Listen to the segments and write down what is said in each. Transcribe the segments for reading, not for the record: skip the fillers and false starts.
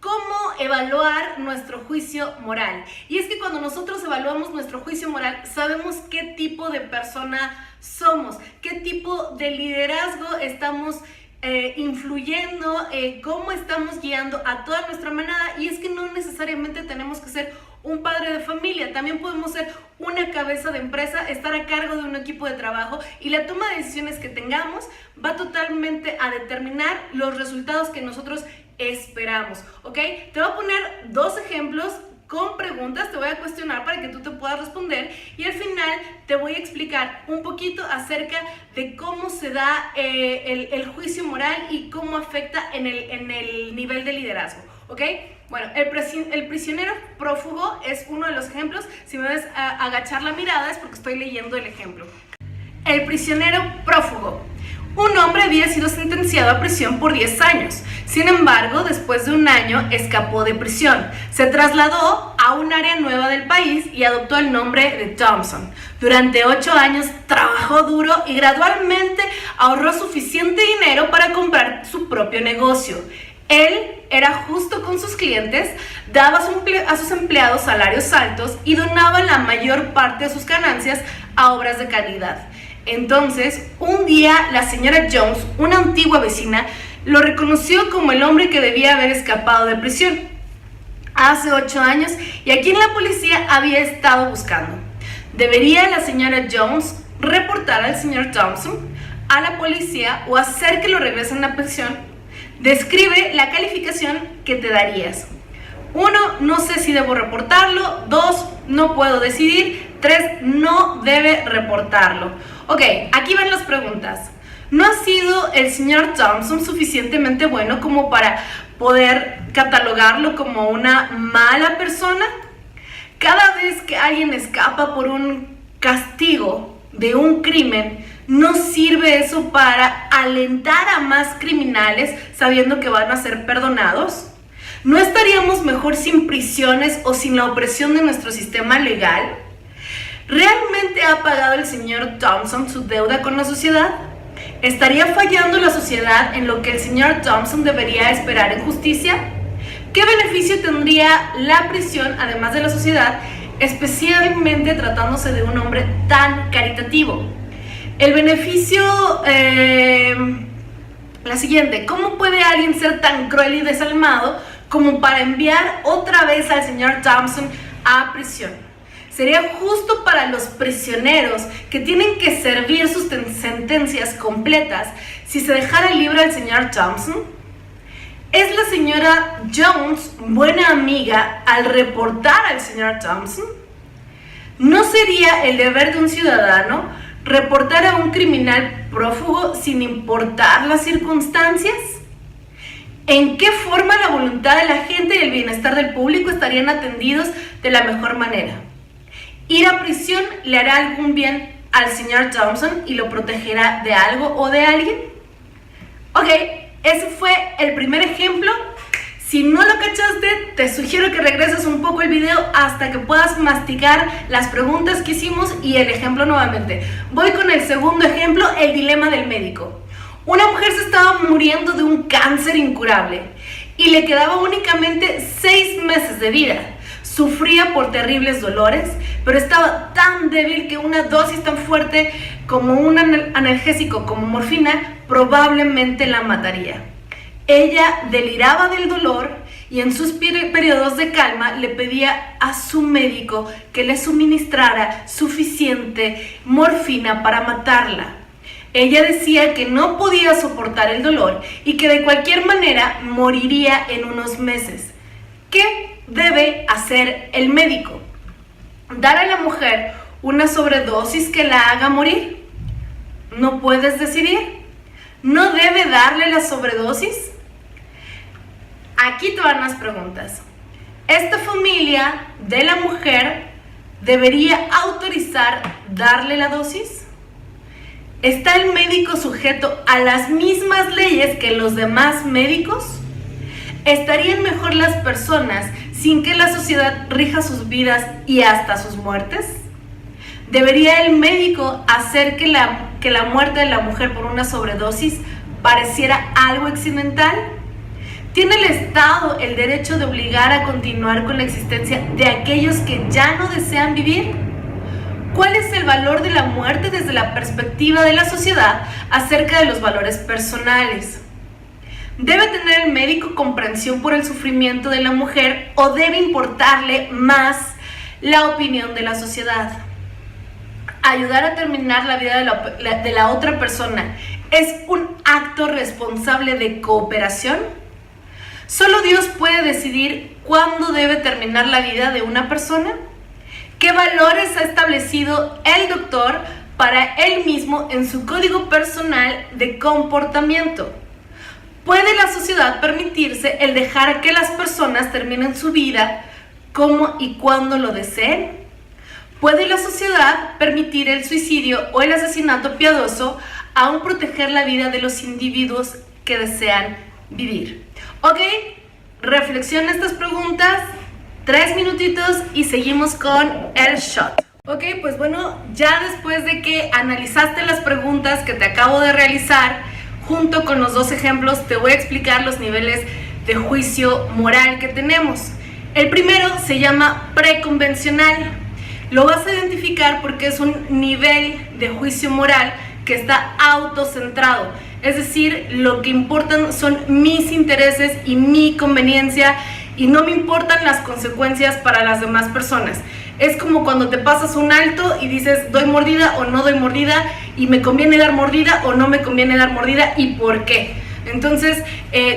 ¿Cómo evaluar nuestro juicio moral? Y es que cuando nosotros evaluamos nuestro juicio moral, sabemos qué tipo de persona somos, qué tipo de liderazgo estamos influyendo, cómo estamos guiando a toda nuestra manada. Y es que no necesariamente tenemos que ser un padre de familia, también podemos ser una cabeza de empresa, estar a cargo de un equipo de trabajo, y la toma de decisiones que tengamos va totalmente a determinar los resultados que nosotros esperamos, ¿ok? Te voy a poner dos ejemplos con preguntas, te voy a cuestionar para que tú te puedas responder, y al final te voy a explicar un poquito acerca de cómo se da el juicio moral y cómo afecta en el nivel de liderazgo, ¿ok? Bueno, el prisionero prófugo es uno de los ejemplos. Si me ves agachar la mirada es porque estoy leyendo el ejemplo. El prisionero prófugo. Un hombre había sido sentenciado a prisión por 10 años. Sin embargo, después de un año escapó de prisión. Se trasladó a un área nueva del país y adoptó el nombre de Thompson. Durante 8 años trabajó duro y gradualmente ahorró suficiente dinero para comprar su propio negocio. Él era justo con sus clientes, daba a sus empleados salarios altos y donaba la mayor parte de sus ganancias a obras de caridad. Entonces, un día la señora Jones, una antigua vecina, lo reconoció como el hombre que debía haber escapado de prisión hace 8 años y a quien la policía había estado buscando. ¿Debería la señora Jones reportar al señor Thompson a la policía o hacer que lo regresen a prisión? Describe la calificación que te darías. 1, no sé si debo reportarlo. 2, no puedo decidir. 3, no debe reportarlo. Ok, aquí van las preguntas. ¿No ha sido el señor Thompson suficientemente bueno como para poder catalogarlo como una mala persona? Cada vez que alguien escapa por un castigo de un crimen, ¿no sirve eso para alentar a más criminales sabiendo que van a ser perdonados? ¿No estaríamos mejor sin prisiones o sin la opresión de nuestro sistema legal? ¿Realmente ha pagado el señor Thompson su deuda con la sociedad? ¿Estaría fallando la sociedad en lo que el señor Thompson debería esperar en justicia? ¿Qué beneficio tendría la prisión además de la sociedad, especialmente tratándose de un hombre tan caritativo? El beneficio, la siguiente: ¿cómo puede alguien ser tan cruel y desalmado como para enviar otra vez al señor Thompson a prisión? ¿Sería justo para los prisioneros que tienen que servir sus sentencias completas si se dejara libre al señor Thompson? ¿Es la señora Jones buena amiga al reportar al señor Thompson? ¿No sería el deber de un ciudadano reportar a un criminal prófugo sin importar las circunstancias? ¿En qué forma la voluntad de la gente y el bienestar del público estarían atendidos de la mejor manera? ¿Ir a prisión le hará algún bien al señor Thompson y lo protegerá de algo o de alguien? Ok, ese fue el primer ejemplo. Si no lo cachaste, te sugiero que regreses un poco el video hasta que puedas masticar las preguntas que hicimos y el ejemplo nuevamente. Voy con el segundo ejemplo, el dilema del médico. Una mujer se estaba muriendo de un cáncer incurable y le quedaba únicamente 6 meses de vida. Sufría por terribles dolores, pero estaba tan débil que una dosis tan fuerte como un analgésico como morfina probablemente la mataría. Ella deliraba del dolor y en sus periodos de calma le pedía a su médico que le suministrara suficiente morfina para matarla. Ella decía que no podía soportar el dolor y que de cualquier manera moriría en unos meses. ¿Qué debe hacer el médico? ¿Dar a la mujer una sobredosis que la haga morir? ¿No puedes decidir? ¿No debe darle la sobredosis? Aquí te van las preguntas. ¿Esta familia de la mujer debería autorizar darle la dosis? ¿Está el médico sujeto a las mismas leyes que los demás médicos? ¿Estarían mejor las personas sin que la sociedad rija sus vidas y hasta sus muertes? ¿Debería el médico hacer que la muerte de la mujer por una sobredosis pareciera algo accidental? ¿Tiene el Estado el derecho de obligar a continuar con la existencia de aquellos que ya no desean vivir? ¿Cuál es el valor de la muerte desde la perspectiva de la sociedad acerca de los valores personales? ¿Debe tener el médico comprensión por el sufrimiento de la mujer o debe importarle más la opinión de la sociedad? ¿Ayudar a terminar la vida de la otra persona es un acto responsable de cooperación? ¿Solo Dios puede decidir cuándo debe terminar la vida de una persona? ¿Qué valores ha establecido el doctor para él mismo en su código personal de comportamiento? ¿Puede la sociedad permitirse el dejar que las personas terminen su vida como y cuando lo deseen? ¿Puede la sociedad permitir el suicidio o el asesinato piadoso aún proteger la vida de los individuos que desean vivir? Ok, reflexiona estas preguntas, 3 minutitos y seguimos con el shot. Ok, pues bueno, ya después de que analizaste las preguntas que te acabo de realizar, junto con los 2 ejemplos, te voy a explicar los niveles de juicio moral que tenemos. El primero se llama preconvencional. Lo vas a identificar porque es un nivel de juicio moral que está autocentrado. Es decir, lo que importan son mis intereses y mi conveniencia y no me importan las consecuencias para las demás personas. Es como cuando te pasas un alto y dices, ¿doy mordida o no doy mordida? ¿Y me conviene dar mordida o no me conviene dar mordida? ¿Y por qué? Entonces,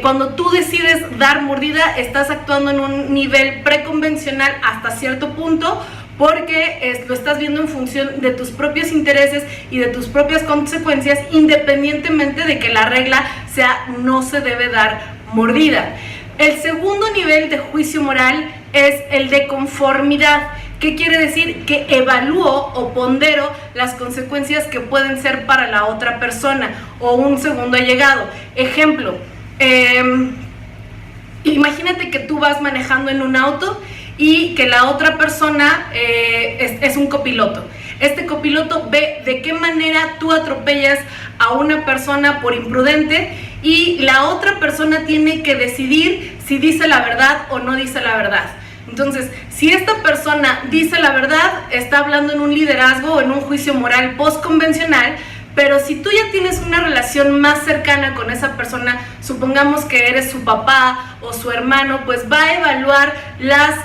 cuando tú decides dar mordida, estás actuando en un nivel preconvencional hasta cierto punto, porque lo estás viendo en función de tus propios intereses y de tus propias consecuencias, independientemente de que la regla sea no se debe dar mordida. El segundo nivel de juicio moral es el de conformidad. ¿Qué quiere decir? Que evalúo o pondero las consecuencias que pueden ser para la otra persona o un segundo allegado. Ejemplo, imagínate que tú vas manejando en un auto y que la otra persona es un copiloto. Este copiloto ve de qué manera tú atropellas a una persona por imprudente y la otra persona tiene que decidir si dice la verdad o no dice la verdad. Entonces, si esta persona dice la verdad, está hablando en un liderazgo o en un juicio moral postconvencional, pero si tú ya tienes una relación más cercana con esa persona, supongamos que eres su papá o su hermano, pues va a evaluar las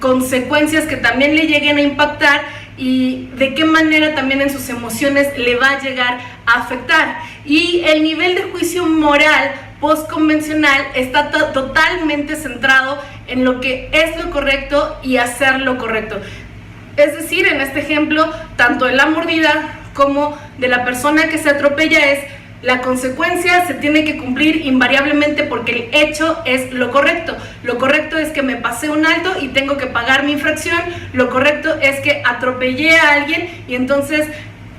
consecuencias que también le lleguen a impactar y de qué manera también en sus emociones le va a llegar a afectar. Y el nivel de juicio moral postconvencional está totalmente centrado en lo que es lo correcto y hacer lo correcto. Es decir, en este ejemplo, tanto de la mordida como de la persona que se atropella es la consecuencia se tiene que cumplir invariablemente porque el hecho es lo correcto. Lo correcto es que me pasé un alto y tengo que pagar mi infracción. Lo correcto es que atropellé a alguien y entonces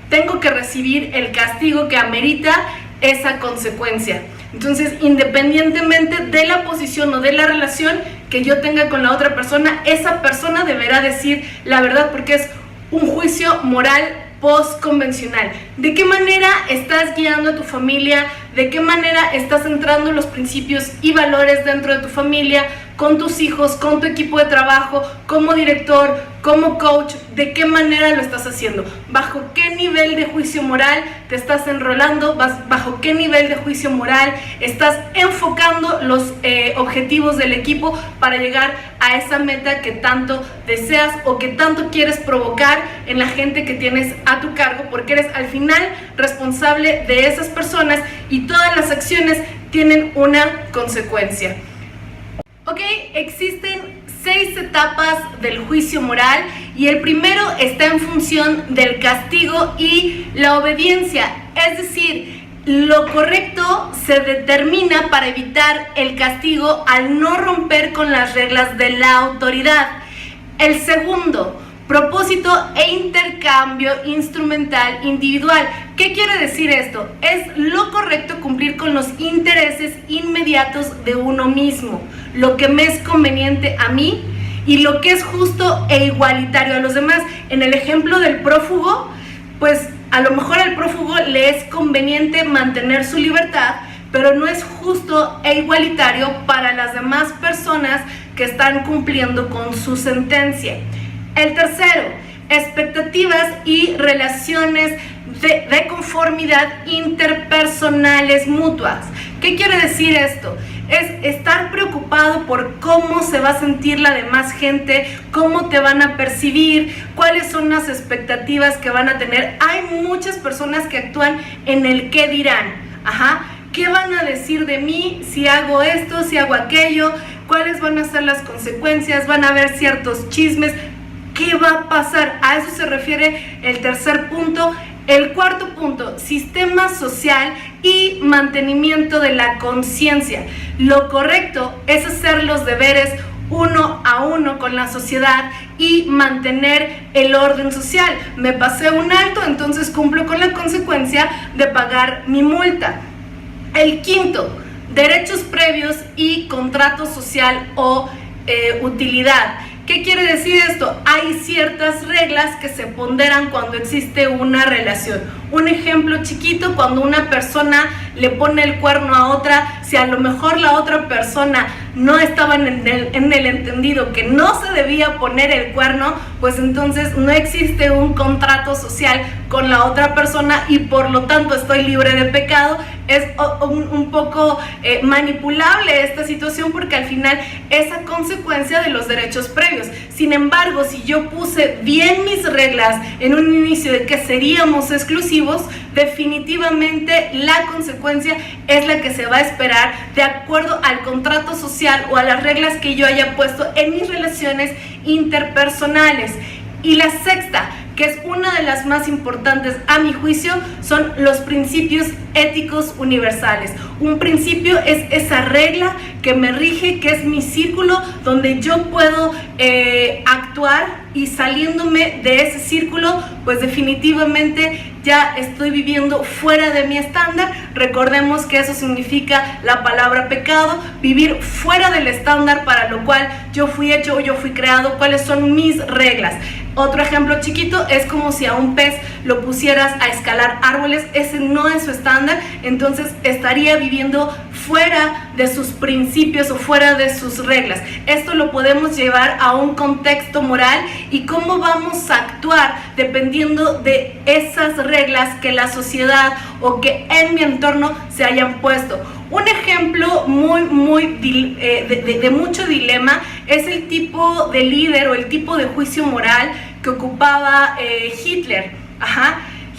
tengo que recibir el castigo que amerita esa consecuencia. Entonces, independientemente de la posición o de la relación que yo tenga con la otra persona, esa persona deberá decir la verdad porque es un juicio moral postconvencional. ¿De qué manera estás guiando a tu familia? ¿De qué manera estás centrando los principios y valores dentro de tu familia, con tus hijos, con tu equipo de trabajo, como director, como coach? ¿De qué manera lo estás haciendo? ¿Bajo qué nivel de juicio moral te estás enrolando? ¿Bajo qué nivel de juicio moral estás enfocando los objetivos del equipo para llegar a esa meta que tanto deseas o que tanto quieres provocar en la gente que tienes a tu cargo? Porque eres al final responsable de esas personas y todas las acciones tienen una consecuencia. Ok, existen 6 etapas del juicio moral y el primero está en función del castigo y la obediencia, es decir, lo correcto se determina para evitar el castigo al no romper con las reglas de la autoridad. El segundo, propósito e intercambio instrumental individual. ¿Qué quiere decir esto? Es lo correcto cumplir con los intereses inmediatos de uno mismo, lo que me es conveniente a mí y lo que es justo e igualitario a los demás. En el ejemplo del prófugo, pues a lo mejor al prófugo le es conveniente mantener su libertad, pero no es justo e igualitario para las demás personas que están cumpliendo con su sentencia. El tercero, expectativas y relaciones de conformidad interpersonales mutuas. ¿Qué quiere decir esto? Es estar preocupado por cómo se va a sentir la demás gente, cómo te van a percibir, cuáles son las expectativas que van a tener. Hay muchas personas que actúan en el qué dirán. ¿Qué van a decir de mí si hago esto, si hago aquello? ¿Cuáles van a ser las consecuencias? ¿Van a haber ciertos chismes? ¿Qué va a pasar? A eso se refiere el tercer punto. El cuarto punto, sistema social y mantenimiento de la conciencia. Lo correcto es hacer los deberes uno a uno con la sociedad y mantener el orden social. Me pasé un alto, entonces cumplo con la consecuencia de pagar mi multa. El quinto, derechos previos y contrato social o utilidad. ¿Qué quiere decir esto? Hay ciertas reglas que se ponderan cuando existe una relación. Un ejemplo chiquito, cuando una persona le pone el cuerno a otra, si a lo mejor la otra persona no estaba en el entendido que no se debía poner el cuerno, pues entonces no existe un contrato social con la otra persona y por lo tanto estoy libre de pecado. Es un poco manipulable esta situación porque al final es a consecuencia de los derechos previos. Sin embargo, si yo puse bien mis reglas en un inicio de que seríamos exclusivos, definitivamente la consecuencia es la que se va a esperar de acuerdo al contrato social o a las reglas que yo haya puesto en mis relaciones interpersonales. Y la sexta, que es una de las más importantes a mi juicio, son los principios éticos universales. Un principio es esa regla que me rige, que es mi círculo donde yo puedo actuar, y saliéndome de ese círculo, pues definitivamente ya estoy viviendo fuera de mi estándar. Recordemos que eso significa la palabra pecado, vivir fuera del estándar para lo cual yo fui hecho o yo fui creado, cuáles son mis reglas. Otro ejemplo chiquito es como si a un pez lo pusieras a escalar árboles, ese no es su estándar, entonces estaría viviendo fuera de sus principios o fuera de sus reglas. Esto lo podemos llevar a un contexto moral y cómo vamos a actuar dependiendo de esas reglas que la sociedad o que en mi entorno se hayan puesto. Un ejemplo de mucho dilema es el tipo de líder o el tipo de juicio moral que ocupaba Hitler.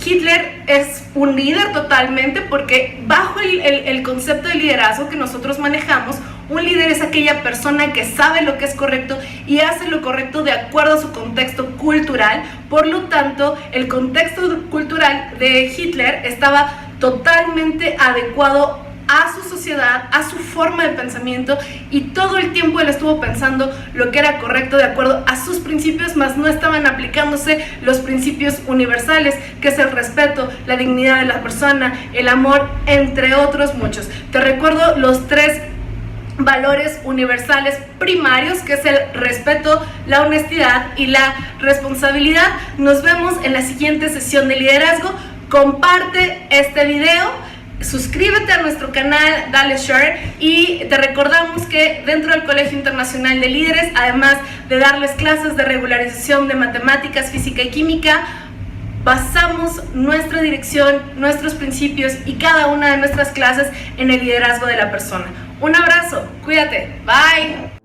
Hitler es un líder totalmente, porque bajo el concepto de liderazgo que nosotros manejamos, un líder es aquella persona que sabe lo que es correcto y hace lo correcto de acuerdo a su contexto cultural. Por lo tanto, el contexto cultural de Hitler estaba totalmente adecuado a su sociedad, a su forma de pensamiento, y todo el tiempo él estuvo pensando lo que era correcto de acuerdo a sus principios, mas no estaban aplicándose los principios universales, que es el respeto, la dignidad de la persona, el amor, entre otros muchos. Te recuerdo los 3 valores universales primarios, que es el respeto, la honestidad y la responsabilidad. Nos vemos en la siguiente sesión de liderazgo. Comparte este video, suscríbete a nuestro canal, dale share, y te recordamos que dentro del Colegio Internacional de Líderes, además de darles clases de regularización de matemáticas, física y química, basamos nuestra dirección, nuestros principios y cada una de nuestras clases en el liderazgo de la persona. Un abrazo, cuídate, bye.